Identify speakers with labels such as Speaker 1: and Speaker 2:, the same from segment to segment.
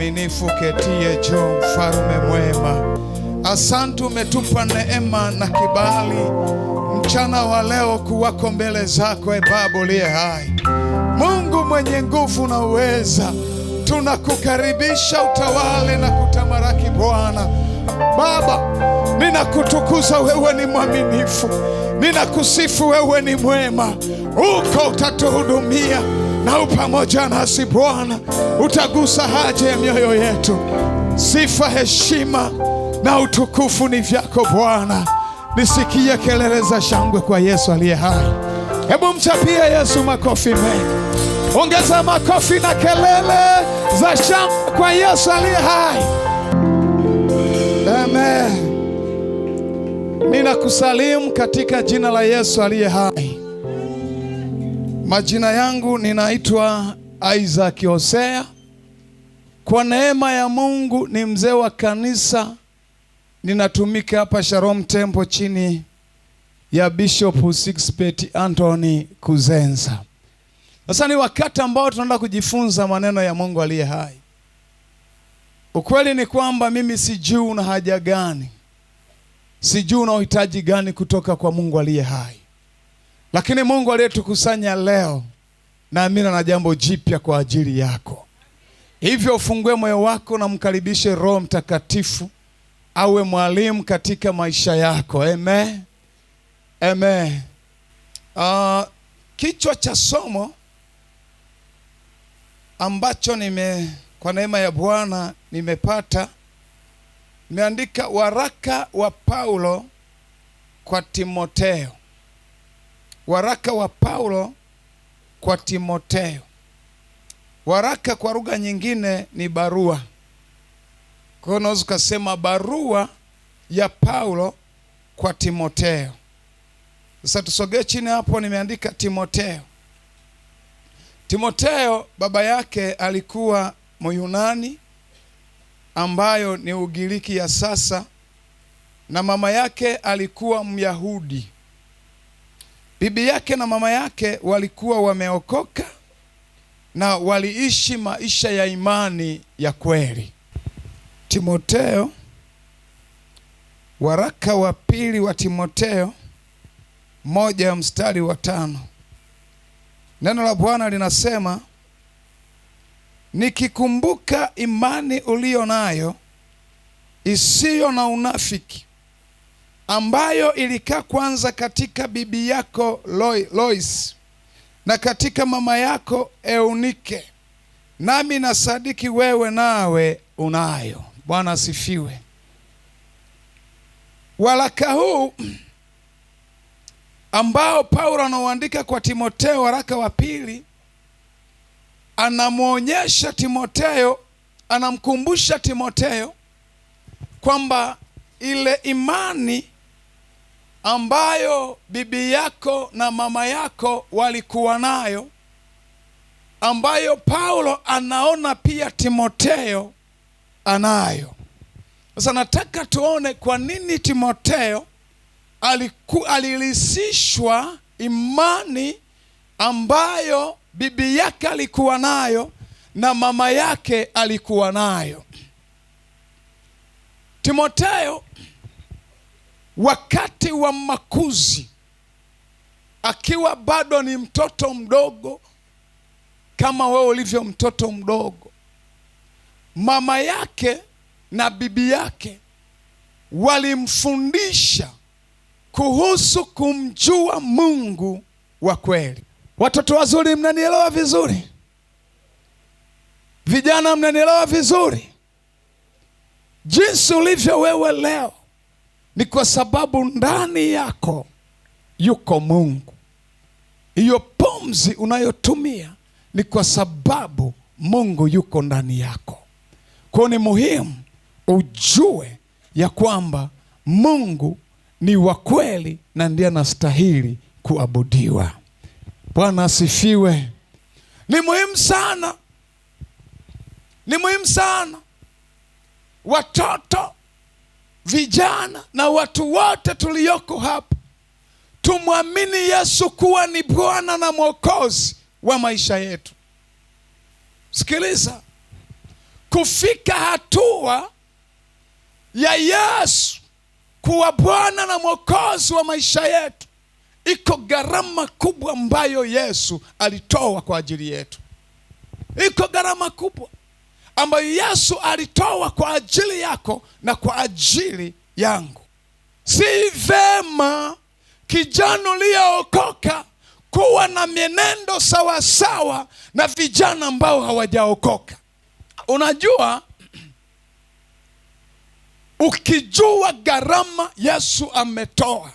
Speaker 1: mwaminifu ketie juu, mfalme mwema. Asante, umetupa neema na kibali mchana wa leo kuwako mbele zako, Baba uliye hai, Mungu mwenye nguvu na uweza. Tunakukaribisha utawale na kutamaraki Bwana. Baba, ninakutukuza, wewe ni mwaminifu. Ninakusifu, wewe ni mwema. Uko utatuhudumia na upamoja nasi Bwana. Utagusa haja ya mioyo yetu. Sifa, heshima na utukufu ni vyako Bwana. Nisikie kelele za shangwe kwa Yesu aliye hai. Hebu mchapie Yesu makofi mengi. Ongeza makofi na kelele za shangwe kwa Yesu aliye hai. Amen. Ninakusalimu katika jina la Yesu aliye hai. Majina yangu ninaitwa Isaac Hosea. Kwa neema ya Mungu ni mzee wa kanisa. Ninatumika hapa Shalom Temple chini ya Bishop Sixbet Anthony Kuzenza. Sasa ni wakati ambao tunaenda kujifunza maneno ya Mungu aliye hai. Ukweli ni kwamba mimi sijui una haja gani, sijui una uhitaji gani kutoka kwa Mungu aliye hai, lakini Mungu aliyetukusanya leo naamini na jambo jipya kwa ajili yako. Hivyo ufungue moyo wako na mkaribishe Roho Mtakatifu awe mwalimu katika maisha yako. Amen. Amen. Kichwa cha somo ambacho kwa neema ya Bwana nimepata, nimeandika waraka wa Paulo kwa Timotheo. Waraka wa Paulo kwa Timotheo. Waraka kwa lugha nyingine ni barua. Kwa hiyo unaweza kusema barua ya Paulo kwa Timotheo. Sasa tusogee chini hapo, nimeandika Timotheo. Timotheo baba yake alikuwa Myunani ambayo ni Ugiriki ya sasa, na mama yake alikuwa Myahudi. Bibi yake na mama yake walikuwa wameokoka na waliishi maisha ya imani ya kweli. Timotheo, waraka wa pili wa Timotheo 1:5. Neno la Bwana linasema, nikikumbuka imani uliyo nayo isiyo na unafiki, ambayo ilikaa kwanza katika bibi yako Lois na katika mama yako Eunike, nami nasadiki wewe nawe unayo. Bwana asifiwe. Waraka huu ambao Paulo anaoandika kwa Timotheo, waraka wa pili, anamwonyesha Timotheo, anamkumbusha Timotheo kwamba ile imani ambayo bibi yako na mama yako walikuwa nayo, ambayo Paulo anaona pia Timotheo anayo. Sasa nataka tuone kwa nini Timotheo alilisishwa imani ambayo bibi yake alikuwa nayo na mama yake alikuwa nayo. Timotheo wakati wa makuzi, akiwa bado ni mtoto mdogo kama wewe ulivyo mtoto mdogo, mama yake na bibi yake walimfundisha kuhusu kumjua Mungu wa kweli. Watoto wazuri, mnanielewa vizuri? Vijana, mnanielewa vizuri? Jinsi ulivyo wewe leo ni kwa sababu ndani yako yuko Mungu. Hiyo pumzi unayotumia ni kwa sababu Mungu yuko ndani yako. Kwa ni muhimu ujue ya kwamba Mungu ni wa kweli na ndiye anastahili kuabudiwa. Bwana asifiwe. Ni muhimu sana, ni muhimu sana watoto, vijana na watu wote tulioko hapa tumwamini Yesu kuwa ni Bwana na Mwokozi wa maisha yetu. Sikiliza, kufika hatua ya Yesu kuwa Bwana na Mwokozi wa maisha yetu, iko gharama kubwa ambayo Yesu alitoa kwa ajili yetu. Iko gharama kubwa ambayo Yesu alitoa kwa ajili yako na kwa ajili yangu. Si vema kijana uliyeokoka kuwa na mienendo sawa sawa na vijana ambao hawajaokoka. Unajua, ukijua gharama Yesu ametoa,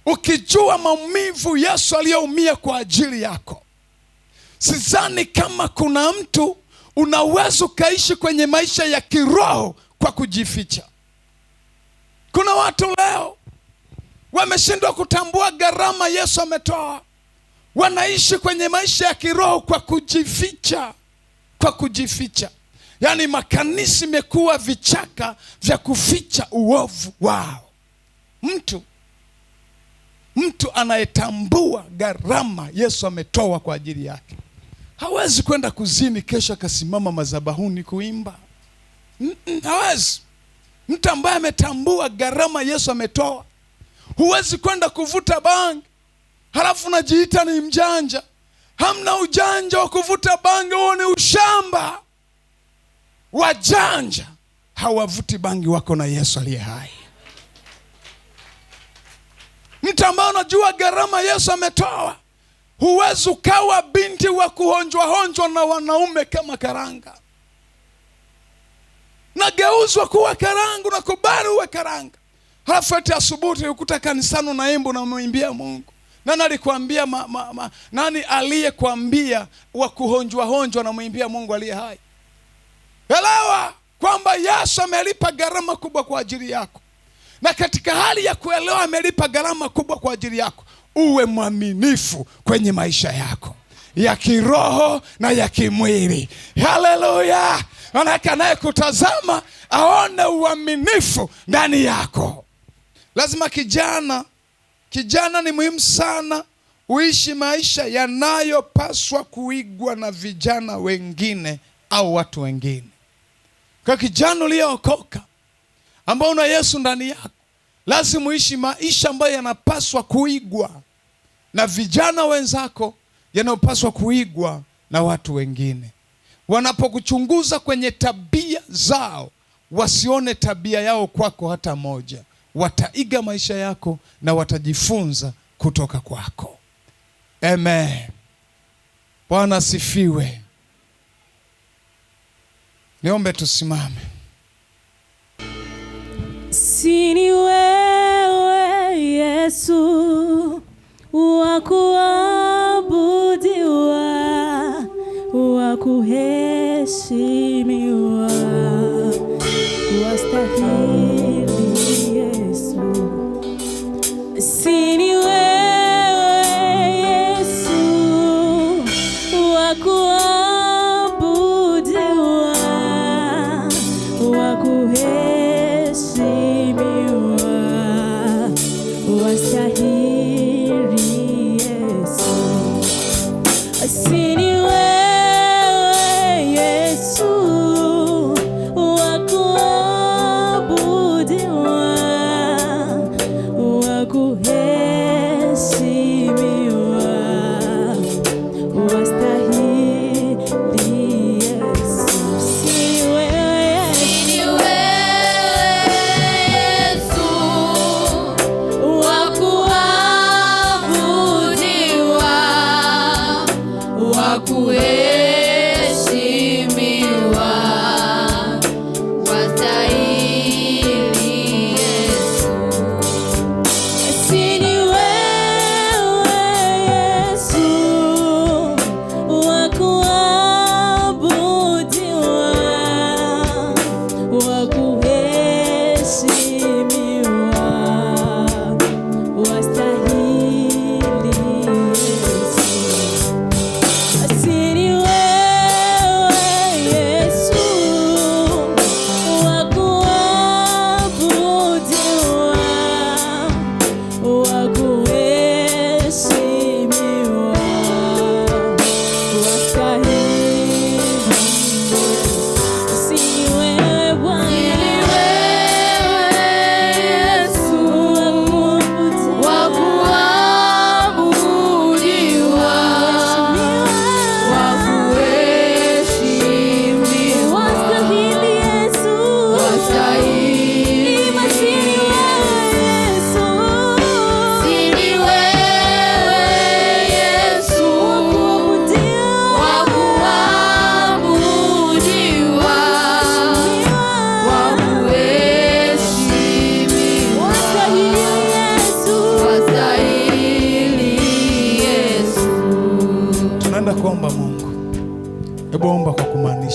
Speaker 1: ukijua maumivu Yesu aliyoumia kwa ajili yako, sidhani kama kuna mtu unaweza ukaishi kwenye maisha ya kiroho kwa kujificha. Kuna watu leo wameshindwa kutambua gharama Yesu ametoa. Wanaishi kwenye maisha ya kiroho kwa kujificha, kwa kujificha. Yaani makanisa imekuwa vichaka vya kuficha uovu wao. Mtu anayetambua gharama Yesu ametoa kwa ajili yake hawezi kwenda kuzini kesho akasimama madhabahuni kuimba. Hawezi. Mtu ambaye ametambua gharama Yesu ametoa. Huwezi kwenda kuvuta bangi halafu unajiita ni mjanja. Hamna ujanja wa kuvuta bangi, huo ni ushamba. Wajanja hawavuti bangi, wako na Yesu aliye hai. Mtu ambaye unajua gharama Yesu ametoa, huwezi ukawa binti wa kuhonjwa na wanaume kama karanga. Nageuzwa kuwa karanga, na kubali uwe karanga. Halafu eti asubuhi ukuta kanisani unaimba na unamwimbia Mungu. Nani alikwambia nani aliyekwambia wa kuhonjwa na muimbia Mungu aliye hai? Elewa kwamba Yesu amelipa gharama kubwa kwa ajili yako. Na katika hali ya kuelewa amelipa gharama kubwa kwa ajili yako, uwe mwaminifu kwenye maisha yako ya kiroho na ya kimwili. Haleluya! Manake anayekutazama aone uaminifu ndani yako. Lazima kijana ni muhimu sana uishi maisha yanayopaswa kuigwa na vijana wengine au watu wengine. Kwa kijana uliyeokoka ambao una Yesu ndani yako, lazima uishi maisha ambayo yanapaswa kuigwa na vijana wenzako, yanayopaswa kuigwa na watu wengine. Wanapokuchunguza kwenye tabia zao, wasione tabia yao kwako hata moja. Wataiga maisha yako na watajifunza kutoka kwako. Amen. Bwana asifiwe. Niombe tusimame.
Speaker 2: Sini wewe Yesu wa kuabudiwa, wa kuheshimiwa, wastahili Yesu. Sini wewe Yesu wa kuabudiwa, wa kuheshimiwa, wastahili Yesu. Sini wewe Yesu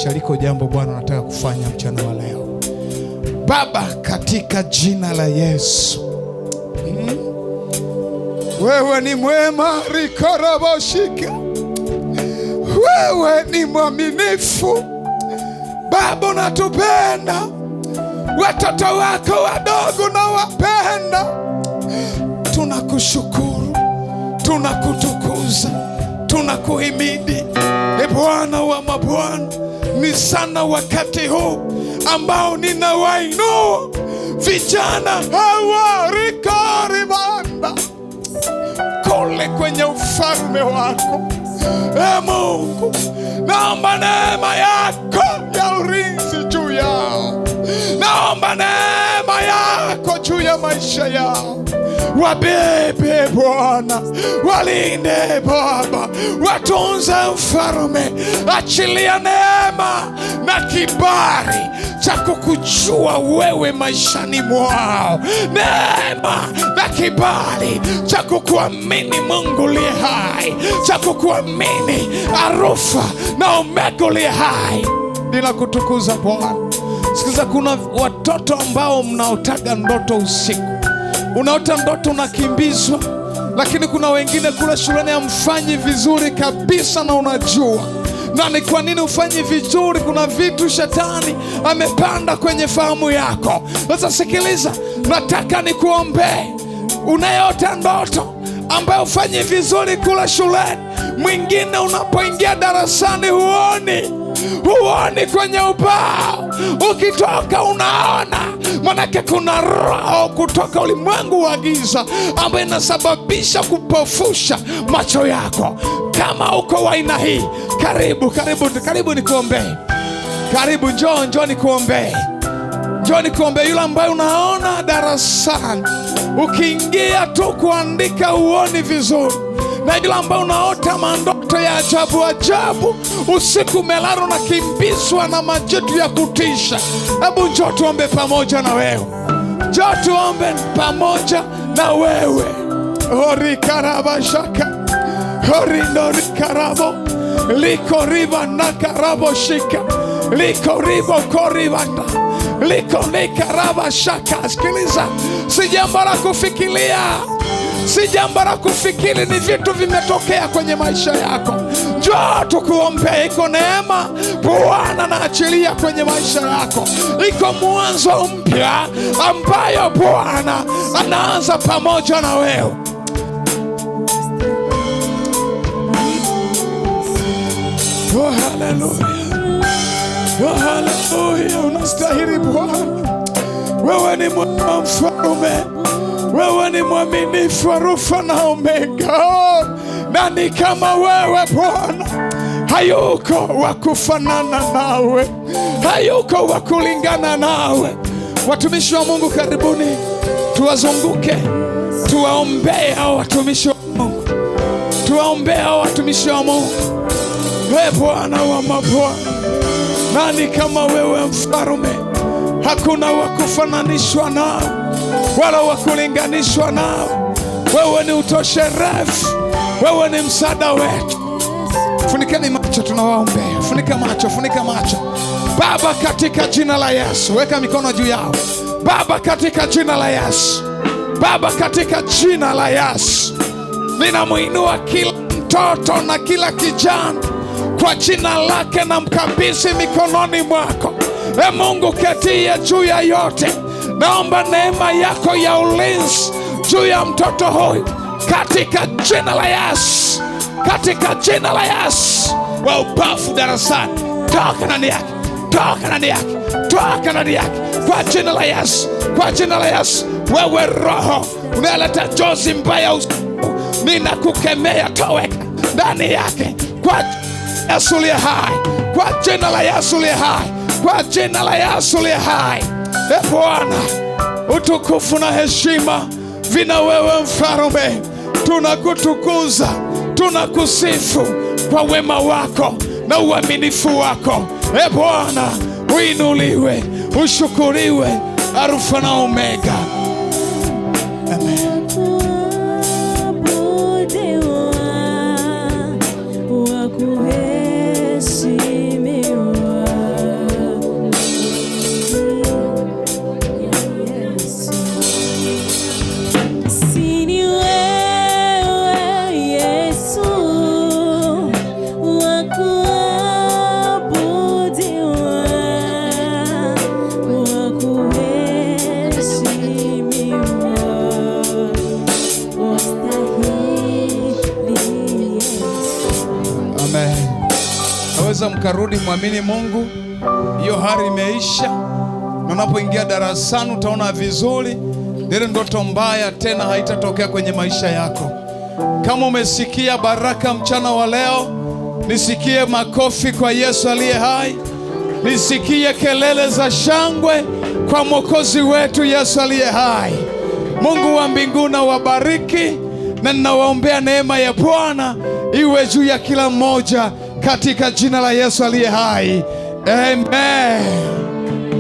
Speaker 1: kuonyesha liko jambo Bwana anataka kufanya mchana wa leo. Baba, katika jina la Yesu, wewe ni mwema, rikoroboshika. Wewe ni mwaminifu Baba, unatupenda. Watoto wako wadogo na wapenda. Tunakushukuru, tunakutukuza, tunakuhimidi. Bwana wa mabwana, ni sana wakati huu ambao ninawainua vijana hawa rikoribanda kule kwenye ufalme wako. Mungu, naomba neema yako ya ulinzi juu yao. Naomba neema yako juu ya maisha yao. Wabebe Bwana, walinde Baba, watunze mfalme. Achilia neema na kibali cha kukujua wewe maishani mwao. Neema na kibali cha kukuamini Mungu liye hai, cha kukuamini Alfa na Omega liye hai. Ninakutukuza Bwana. Sikiza, kuna watoto ambao mnaotaga ndoto usiku. Unaota ndoto unakimbizwa, lakini kuna wengine kule shuleni hamfanyi vizuri kabisa na unajua. Na ni kwa nini ufanyi vizuri? Kuna vitu shetani amepanda kwenye fahamu yako. Sasa sikiliza, nataka nikuombee. Unayeota ndoto ambayo ufanyi vizuri kule shuleni, mwingine unapoingia darasani huoni kwenye ubao, ukitoka unaona. Manake kuna roho kutoka ulimwengu wa giza ambayo inasababisha kupofusha macho yako. Kama uko wa aina hii, karibu nikuombee. Karibu, njoo nikuombee. Njoo nikuombee. Yule ambaye unaona darasani ukiingia tu kuandika huoni vizuri, na yule ambaye unaota mandoto ya ajabu usiku, umelala na kimbizwa na majitu ya kutisha. Hebu njoo tuombe pamoja na wewe. Njoo tuombe pamoja na wewe. Orikarabashaka orindorikarabo likoriba nakarabo shika likoribo koribanda likonikarabashaka. Sikiliza, si jambo la kufikiria, si jambo la kufikiri, ni vitu vimetokea kwenye maisha yako. Njoo tukuombee. Iko neema Bwana anaachilia kwenye maisha yako. Iko mwanzo mpya ambayo Bwana anaanza pamoja na wewe. Oh, haleluya. Oh, haleluya. Unastahili Bwana. Wewe ni mwema mfalme. Wewe ni mwaminifu, Alfa na Omega. Nani kama wewe Bwana? Hayuko wa kufanana nawe, hayuko wa kulingana nawe. Watumishi wa Mungu, karibuni tuwazunguke, tuwaombee hao watumishi wa Mungu, tuwaombee hao watumishi wa Mungu. Wewe Bwana wa mabwana, nani kama wewe mfalme? Hakuna wa kufananishwa nao wala wa kulinganishwa nao. Wewe ni utosherefu, wewe ni msaada wetu. Funikeni macho, tunawaombea. Funika macho. Baba, katika jina la Yesu, weka mikono juu yao. Baba, katika jina la Yesu, Baba, katika jina la Yesu, ninamuinua kila mtoto na kila kijana kwa jina lake, na mkabidhi mikononi mwako. Mungu, ketie juu ya yote. Naomba neema yako ya ulinzi juu ya mtoto huyu katika jina la Yesu, katika jina la Yesu. Wa upafu darasani, toka ndani yake, toka ndani yake, toka ndani yake kwa jina la Yesu, kwa jina la Yesu. Wewe roho unaleta jozi mbaya usiku, ninakukemea, toweka ndani yake kwa Yesu aliye hai, kwa jina la Yesu aliye hai, kwa jina la Yesu aliye hai. Bwana, utukufu na heshima vina wewe mfalme. Tunakutukuza, tunakusifu kwa wema wako na uaminifu wako. Bwana, uinuliwe, ushukuriwe, Alfa na Omega. Amen.
Speaker 2: Wakuheshimiwa
Speaker 1: ukarudi, mwamini Mungu, hiyo hali imeisha. Na unapoingia darasani utaona vizuri, ile ndoto mbaya tena haitatokea kwenye maisha yako. Kama umesikia baraka mchana wa leo, nisikie makofi kwa Yesu aliye hai. Nisikie kelele za shangwe kwa Mwokozi wetu Yesu aliye hai. Mungu wa mbinguni awabariki, na ninawaombea neema ya Bwana iwe juu ya kila mmoja katika jina la Yesu aliye hai. Amen.